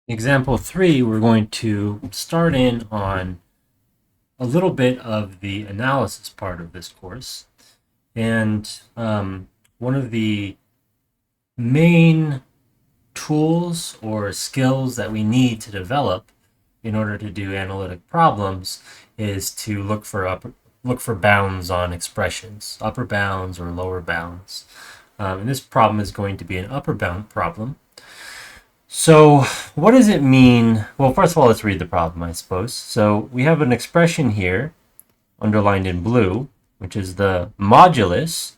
Example 3, we're going to start in on a little bit of the analysis part of this course. And one of the main tools or skills that we need to develop in order to do analytic problems is to look for bounds on expressions, upper bounds or lower bounds. And this problem is going to be an upper bound problem. So what does it mean? Well, first of all, let's read the problem, I suppose. So we have an expression here, underlined in blue, which is the modulus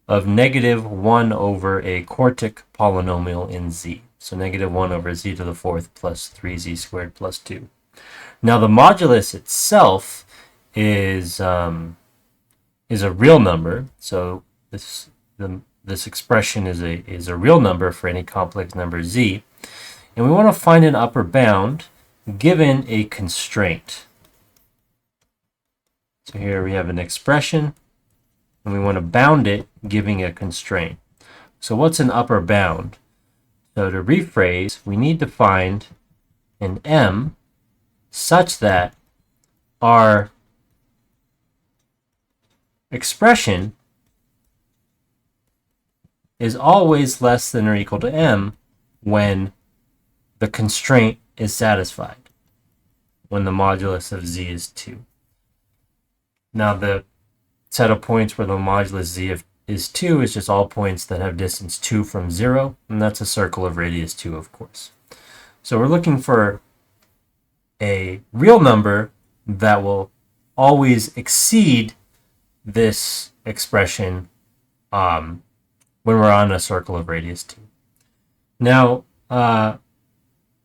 of negative 1 over a quartic polynomial in z. So negative 1 over z to the fourth plus 3z squared plus 2. Now the modulus itself is a real number. So this expression is a real number for any complex number z. And we want to find an upper bound given a constraint. So here we have an expression, and we want to bound it giving a constraint. So what's an upper bound? So to rephrase, we need to find an m such that our expression is always less than or equal to m when the constraint is satisfied, when the modulus of z is 2. Now the set of points where the modulus z is 2 is just all points that have distance 2 from 0, and that's a circle of radius 2, of course. So we're looking for a real number that will always exceed this expression when we're on a circle of radius 2. Now,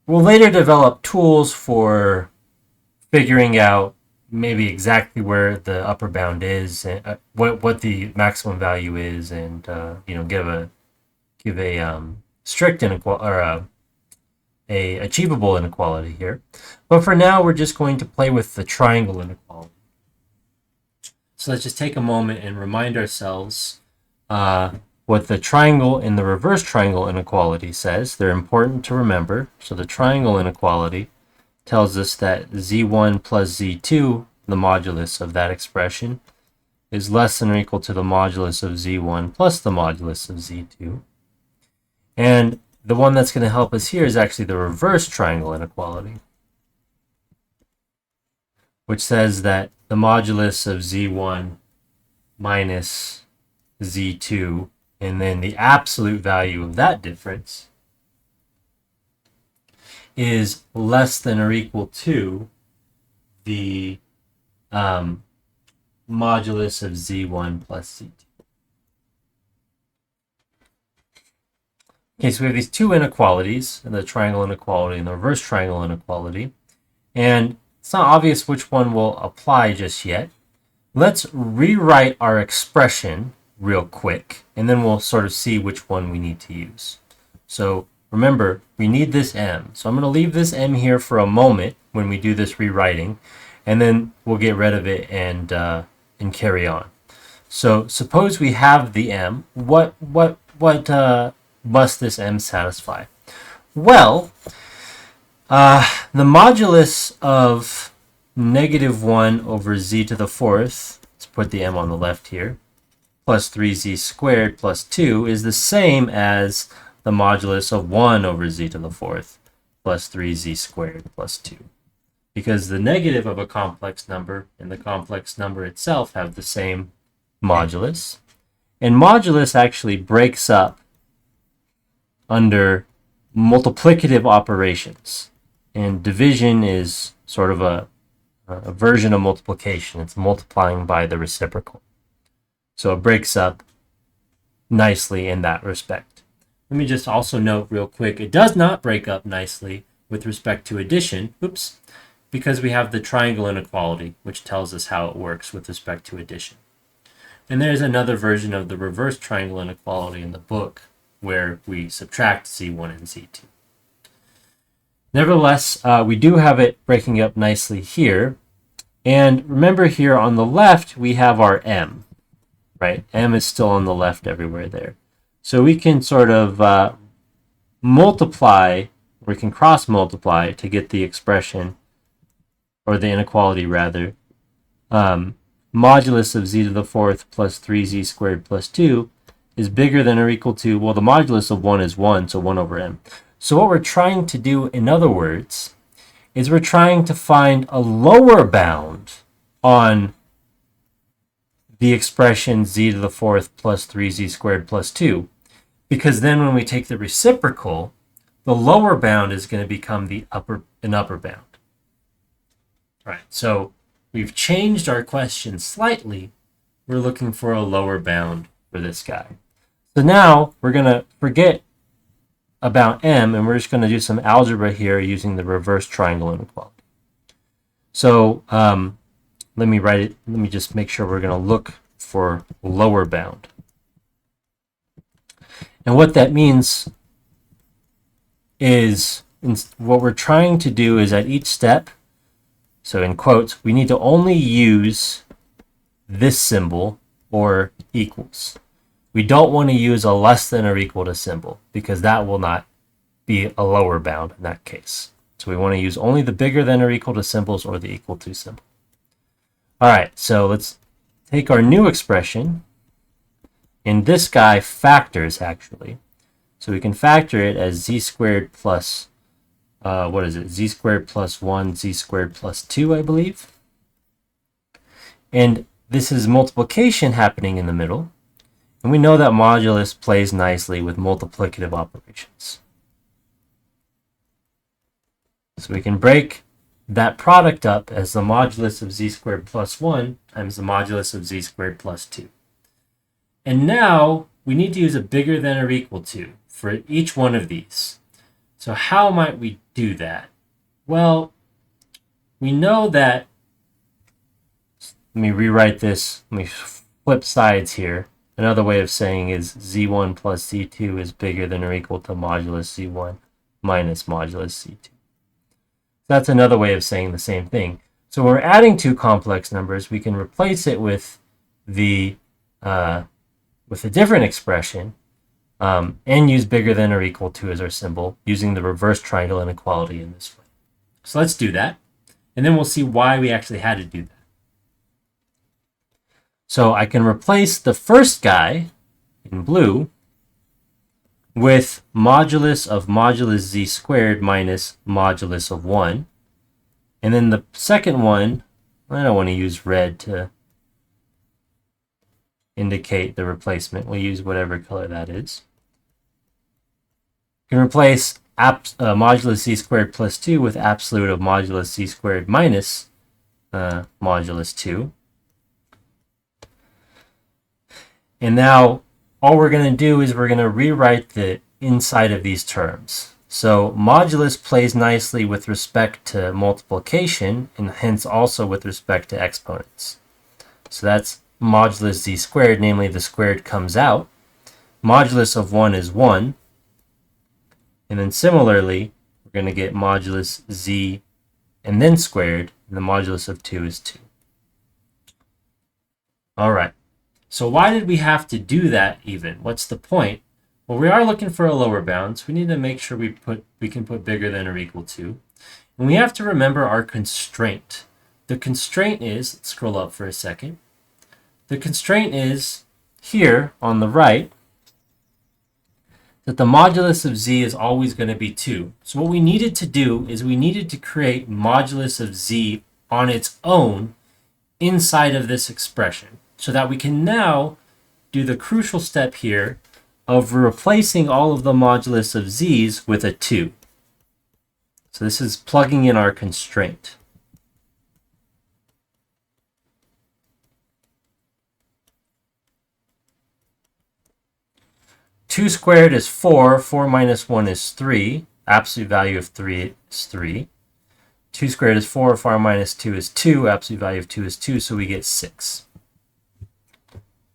we'll later develop tools for figuring out maybe exactly where the upper bound is, and what the maximum value is, and give a strict inequality or a achievable inequality here. But for now, we're just going to play with the triangle inequality. So let's just take a moment and remind ourselves what the triangle and the reverse triangle inequality says. They're important to remember. So the triangle inequality tells us that z1 plus z2, the modulus of that expression, is less than or equal to the modulus of z1 plus the modulus of z2. And the one that's going to help us here is actually the reverse triangle inequality, which says that the modulus of z1 minus z2, and then the absolute value of that difference, is less than or equal to the modulus of z1 plus z2. Okay, so we have these two inequalities, the triangle inequality and the reverse triangle inequality, and it's not obvious which one will apply just yet. Let's rewrite our expression real quick, and then we'll sort of see which one we need to use. So remember, we need this m. So I'm going to leave this m here for a moment when we do this rewriting, and then we'll get rid of it and carry on. So suppose we have the m. What must this m satisfy? Well, the modulus of negative 1 over z to the fourth, let's put the m on the left here, plus 3z squared plus 2 is the same as the modulus of 1 over z to the fourth plus 3z squared plus 2. Because the negative of a complex number and the complex number itself have the same modulus. And modulus actually breaks up under multiplicative operations. And division is sort of a version of multiplication. It's multiplying by the reciprocal. So it breaks up nicely in that respect. Let me just also note real quick, it does not break up nicely with respect to addition, because we have the triangle inequality, which tells us how it works with respect to addition. And there's another version of the reverse triangle inequality in the book where we subtract z1 and z2. Nevertheless, we do have it breaking up nicely here. And remember here on the left, we have our m. Right? M is still on the left everywhere there. So we can sort of multiply we can cross multiply to get the expression, or the inequality rather, modulus of z to the fourth plus 3z squared plus 2 is bigger than or equal to, well, the modulus of 1 is 1, so 1 over m. So what we're trying to do, in other words, is we're trying to find a lower bound on the expression z to the fourth plus 3z squared plus 2. Because then when we take the reciprocal, the lower bound is going to become an upper bound. All right, so we've changed our question slightly. We're looking for a lower bound for this guy. So now we're going to forget about m, and we're just going to do some algebra here using the reverse triangle inequality. So let me write it. Let me just make sure we're going to look for lower bound. And what that means is, what we're trying to do is at each step, so in quotes, we need to only use this symbol or equals. We don't want to use a less than or equal to symbol, because that will not be a lower bound in that case. So we want to use only the bigger than or equal to symbols or the equal to symbol. All right, so let's take our new expression. And this guy factors, actually. So we can factor it as z squared plus, z squared plus 1, z squared plus 2, I believe. And this is multiplication happening in the middle. And we know that modulus plays nicely with multiplicative operations. So we can break that product up as the modulus of z squared plus 1 times the modulus of z squared plus 2. And now we need to use a bigger than or equal to for each one of these. So how might we do that? Well, we know that, let me rewrite this, let me flip sides here. Another way of saying is z1 plus z2 is bigger than or equal to modulus z1 minus modulus z2. That's another way of saying the same thing. So when we're adding two complex numbers, we can replace it with a different expression and use bigger than or equal to as our symbol using the reverse triangle inequality in this way. So let's do that, and then we'll see why we actually had to do that. So I can replace the first guy in blue with modulus of modulus z squared minus modulus of 1. And then the second one, I don't want to use red to indicate the replacement. We'll use whatever color that is. You can replace modulus z squared plus 2 with absolute of modulus z squared minus modulus 2. And now all we're going to do is we're going to rewrite the inside of these terms. So modulus plays nicely with respect to multiplication and hence also with respect to exponents. So that's modulus z squared, namely the squared comes out. Modulus of 1 is 1. And then similarly, we're going to get modulus z and then squared, and the modulus of 2 is 2. All right. So why did we have to do that even? What's the point? Well, we are looking for a lower bound, so we need to make sure we can put bigger than or equal to. And we have to remember our constraint. The constraint is, let's scroll up for a second. The constraint is here on the right that the modulus of z is always going to be 2. So what we needed to do is we needed to create modulus of z on its own inside of this expression so that we can now do the crucial step here of replacing all of the modulus of z's with a 2. So this is plugging in our constraint. Two squared is 4. 4 minus 1 is 3. Absolute value of 3 is 3. 2 squared is 4. 4 minus 2 is 2. Absolute value of 2 is 2, so we get 6.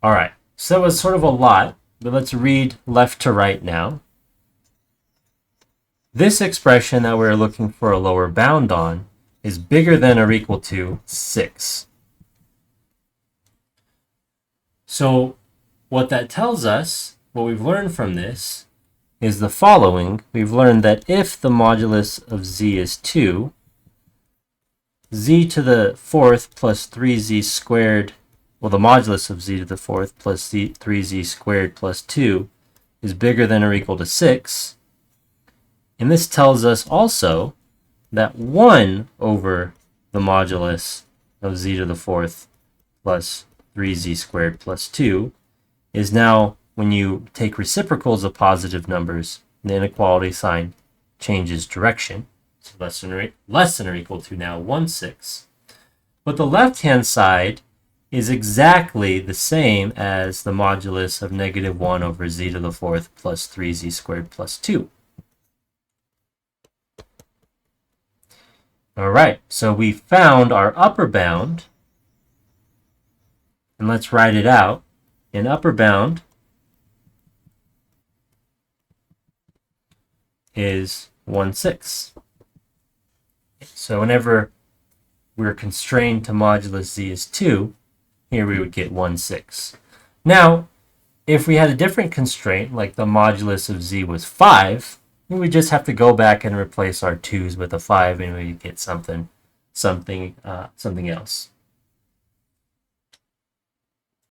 All right, so that was sort of a lot, but let's read left to right now. This expression that we're looking for a lower bound on is bigger than or equal to 6. So what that tells us, what we've learned from this, is the following. We've learned that if the modulus of z is 2, z to the fourth plus 3z squared, well, the modulus of z to the fourth plus 3z squared plus 2 is bigger than or equal to 6. And this tells us also that 1 over the modulus of z to the fourth plus 3z squared plus 2 is now, when you take reciprocals of positive numbers, the inequality sign changes direction. So less than or equal to now 1/6. But the left-hand side is exactly the same as the modulus of negative 1 over z to the fourth plus 3z squared plus 2. All right, so we found our upper bound, and let's write it out. In upper bound is 1/6. So whenever we're constrained to modulus z is 2, here we would get 1/6. Now, if we had a different constraint, like the modulus of z was 5, we would just have to go back and replace our 2's with a 5, and we would get something else.